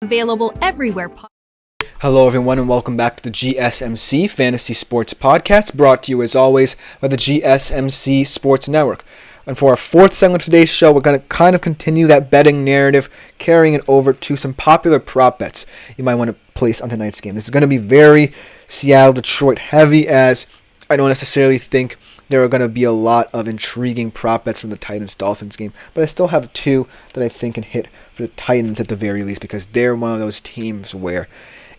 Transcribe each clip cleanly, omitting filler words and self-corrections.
Available everywhere. Hello everyone and welcome back to the GSMC Fantasy Sports Podcast, brought to you as always by the GSMC Sports Network. And for our fourth segment of today's show, we're going to kind of continue that betting narrative, carrying it over to some popular prop bets you might want to place on tonight's game. This is going to be very Seattle-Detroit heavy, as I don't necessarily think there are going to be a lot of intriguing prop bets from the Titans-Dolphins game, but I still have two that I think can hit for the Titans at the very least, because they're one of those teams where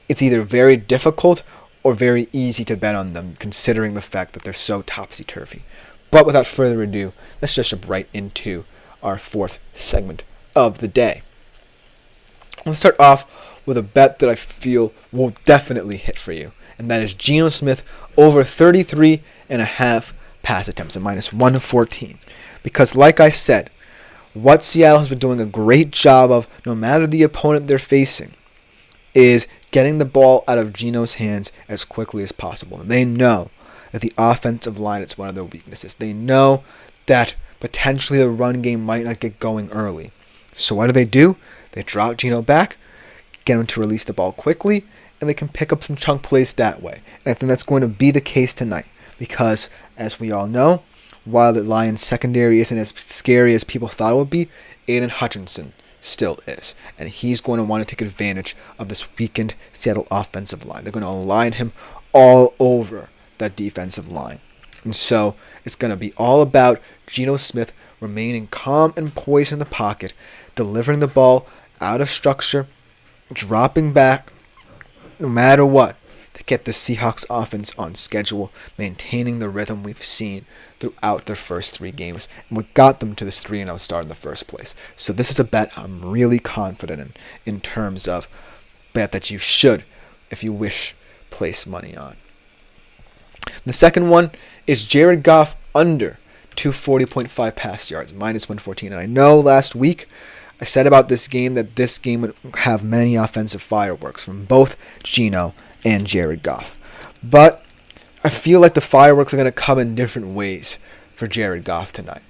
it's either very difficult or very easy to bet on them, considering the fact that they're so topsy-turvy. But without further ado, let's just jump right into our fourth segment of the day. Let's start off with a bet that I feel will definitely hit for you, and that is Geno Smith over 33.5 pass attempts at minus 114. Because like I said, what Seattle has been doing a great job of, no matter the opponent they're facing, is getting the ball out of Geno's hands as quickly as possible. And they know that the offensive line is one of their weaknesses. They know that potentially the run game might not get going early. So what do? They drop Geno back, get him to release the ball quickly, and they can pick up some chunk plays that way. And I think that's going to be the case tonight. Because, as we all know, while the Lions secondary isn't as scary as people thought it would be, Aiden Hutchinson still is. And he's going to want to take advantage of this weakened Seattle offensive line. They're going to align him all over that defensive line. And so it's going to be all about Geno Smith remaining calm and poised in the pocket, delivering the ball out of structure, dropping back, no matter what, to get the Seahawks offense on schedule, maintaining the rhythm we've seen throughout their first three games, and what got them to this 3-0 start in the first place. So this is a bet I'm really confident in terms of bet that you should, if you wish, place money on. The second one is Jared Goff under 240.5 pass yards, minus 114. And I know last week I said about this game that this game would have many offensive fireworks from both Geno and Jared Goff. But I feel like the fireworks are going to come in different ways for Jared Goff tonight.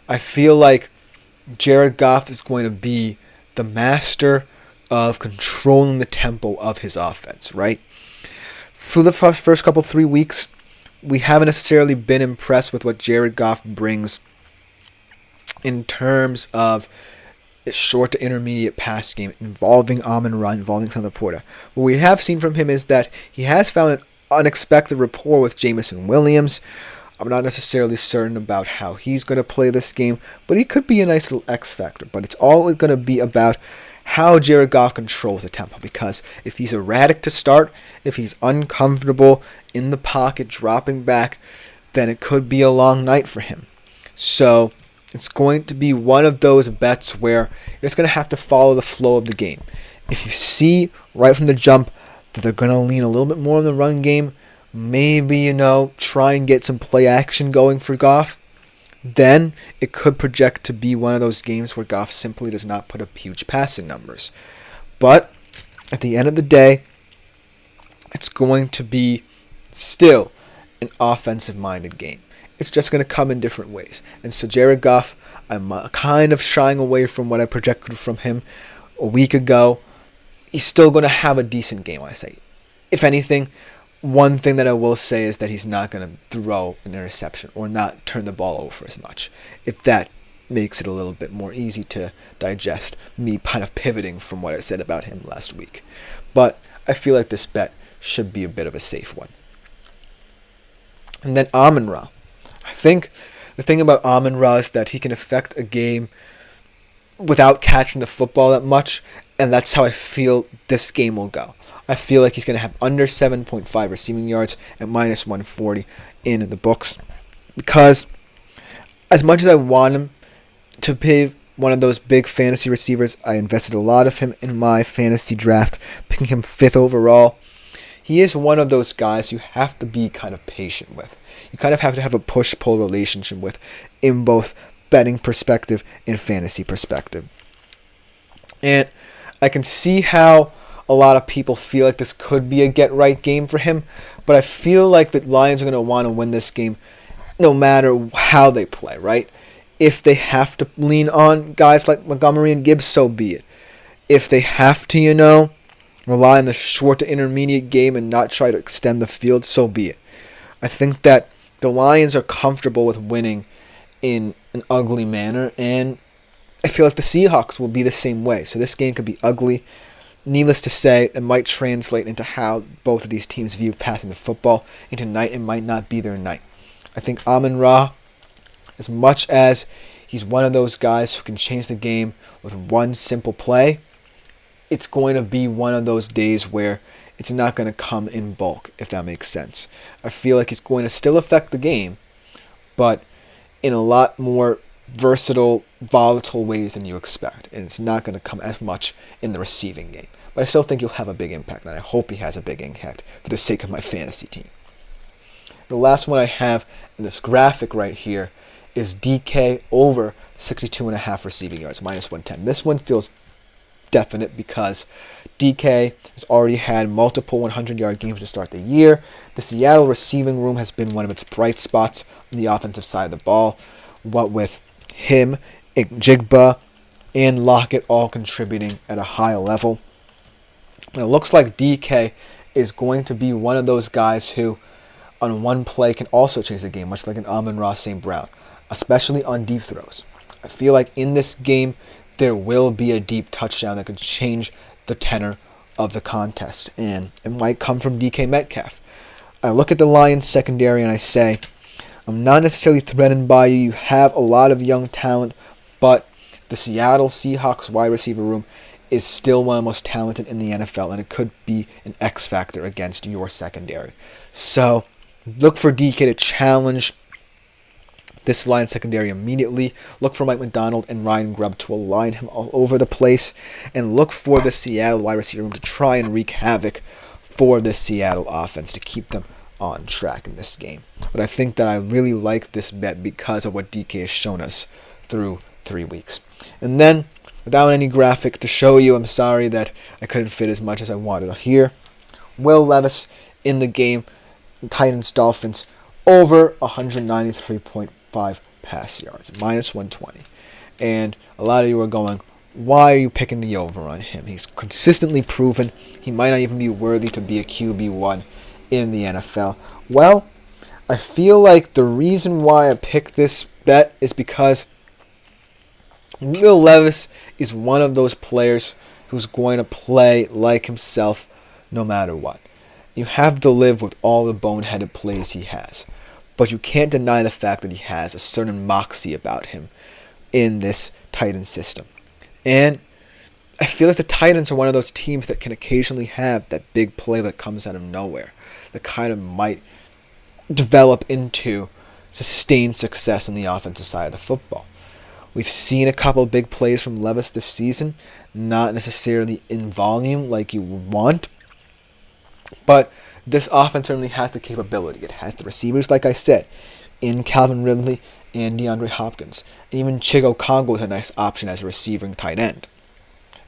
I feel like Jared Goff is going to be the master of controlling the tempo of his offense, right? For the first couple 3 weeks, we haven't necessarily been impressed with what Jared Goff brings in terms of a short to intermediate pass game involving Amon-Ra, involving Alexander Porter. What we have seen from him is that he has found an unexpected rapport with Jameson Williams. I'm not necessarily certain about how he's going to play this game, but he could be a nice little X factor. But it's all going to be about how Jared Goff controls the tempo, because if he's erratic to start, if he's uncomfortable in the pocket, dropping back, then it could be a long night for him. So it's going to be one of those bets where you're just going to have to follow the flow of the game. If you see right from the jump that they're going to lean a little bit more on the run game, maybe, try and get some play action going for Goff, then it could project to be one of those games where Goff simply does not put up huge passing numbers. But at the end of the day, it's going to be still an offensive-minded game. It's just going to come in different ways. And so Jared Goff, I'm kind of shying away from what I projected from him a week ago. He's still going to have a decent game, I say. If anything, one thing that I will say is that he's not going to throw an interception or not turn the ball over as much. If that makes it a little bit more easy to digest, me kind of pivoting from what I said about him last week. But I feel like this bet should be a bit of a safe one. And then Amon-Ra. I think the thing about Amon-Ra is that he can affect a game without catching the football that much, and that's how I feel this game will go. I feel like he's going to have under 7.5 receiving yards at minus 140 in the books, because as much as I want him to be one of those big fantasy receivers, I invested a lot of him in my fantasy draft, picking him 5th overall. He is one of those guys you have to be kind of patient with. You kind of have to have a push-pull relationship with in both betting perspective and fantasy perspective. And I can see how a lot of people feel like this could be a get-right game for him, but I feel like the Lions are going to want to win this game no matter how they play, right? If they have to lean on guys like Montgomery and Gibbs, so be it. if they have to, rely on the short to intermediate game and not try to extend the field, so be it. I think that the Lions are comfortable with winning in an ugly manner, and I feel like the Seahawks will be the same way. So this game could be ugly. Needless to say, it might translate into how both of these teams view passing the football. And tonight, it might not be their night. I think Amon-Ra, as much as he's one of those guys who can change the game with one simple play, it's going to be one of those days where it's not going to come in bulk, if that makes sense. I feel like he's going to still affect the game, but in a lot more versatile, volatile ways than you expect. And it's not going to come as much in the receiving game. But I still think he'll have a big impact, and I hope he has a big impact for the sake of my fantasy team. The last one I have in this graphic right here is DK over 62.5 receiving yards, minus 110. This one feels definite because DK has already had multiple 100-yard games to start the year. The Seattle receiving room has been one of its bright spots on the offensive side of the ball. What with him, Jigba, and Lockett all contributing at a high level. And it looks like DK is going to be one of those guys who, on one play, can also change the game, much like an Amon-Ra St. Brown, especially on deep throws. I feel like in this game, there will be a deep touchdown that could change the tenor of the contest, and it might come from DK Metcalf. I look at the Lions secondary and I say, I'm not necessarily threatened by you. You have a lot of young talent, but the Seattle Seahawks wide receiver room is still one of the most talented in the NFL, and it could be an X factor against your secondary. So look for DK to challenge this Lions secondary immediately. Look for Mike McDonald and Ryan Grubb to align him all over the place, and look for the Seattle wide receiver room to try and wreak havoc for this Seattle offense to keep them on track in this game. But I think that I really like this bet because of what DK has shown us through 3 weeks. And then, without any graphic to show you, I'm sorry that I couldn't fit as much as I wanted here. Will Levis in the game, Titans-Dolphins, over 193.5 pass yards, minus 120. And a lot of you are going, why are you picking the over on him? He's consistently proven he might not even be worthy to be a QB1 in the NFL. Well, I feel like the reason why I picked this bet is because Will Levis is one of those players who's going to play like himself no matter what. You have to live with all the boneheaded plays he has, but you can't deny the fact that he has a certain moxie about him in this Titans system. And I feel like the Titans are one of those teams that can occasionally have that big play that comes out of nowhere, that kind of might develop into sustained success on the offensive side of the football. We've seen a couple big plays from Levis this season, not necessarily in volume like you want, but this offense certainly has the capability. It has the receivers, like I said, in Calvin Ridley and DeAndre Hopkins. And even Chigo Congo is a nice option as a receiving tight end.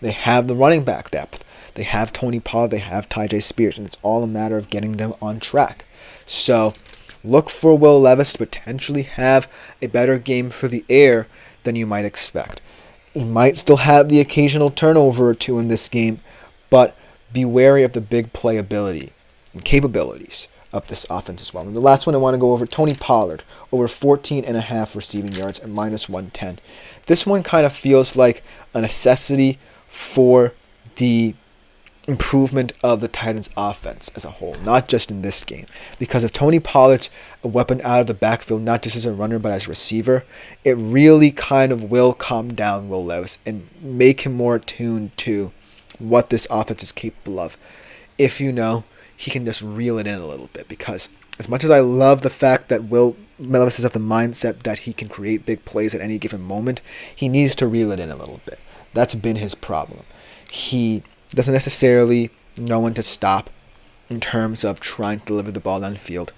They have the running back depth. They have Tony Pollard. They have Tyjae Spears. And it's all a matter of getting them on track. So look for Will Levis to potentially have a better game through the air than you might expect. He might still have the occasional turnover or two in this game, but be wary of the big playability and capabilities of this offense as well. And the last one I want to go over, Tony Pollard, over 14.5 receiving yards at minus 110. This one kind of feels like a necessity for the improvement of the Titans offense as a whole, not just in this game. Because if Tony Pollard's a weapon out of the backfield, not just as a runner but as a receiver, it really kind of will calm down Will Levis and make him more attuned to what this offense is capable of. If he can just reel it in a little bit. Because as much as I love the fact that Will Levis is of the mindset that he can create big plays at any given moment, he needs to reel it in a little bit. That's been his problem. He doesn't necessarily know when to stop in terms of trying to deliver the ball downfield.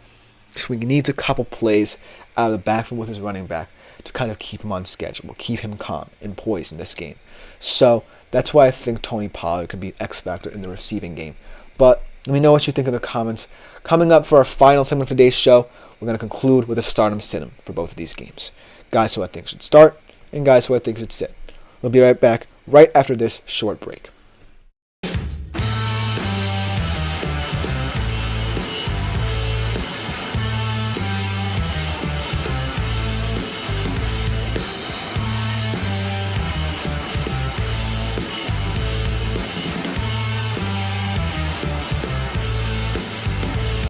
So he needs a couple plays out of the backfield with his running back to kind of keep him on schedule, keep him calm and poised in this game. So that's why I think Tony Pollard could be an X factor in the receiving game. But let me know what you think in the comments. Coming up for our final segment of today's show, we're going to conclude with a stardom sit-em for both of these games. Guys who I think should start and guys who I think should sit. We'll be right back right after this short break.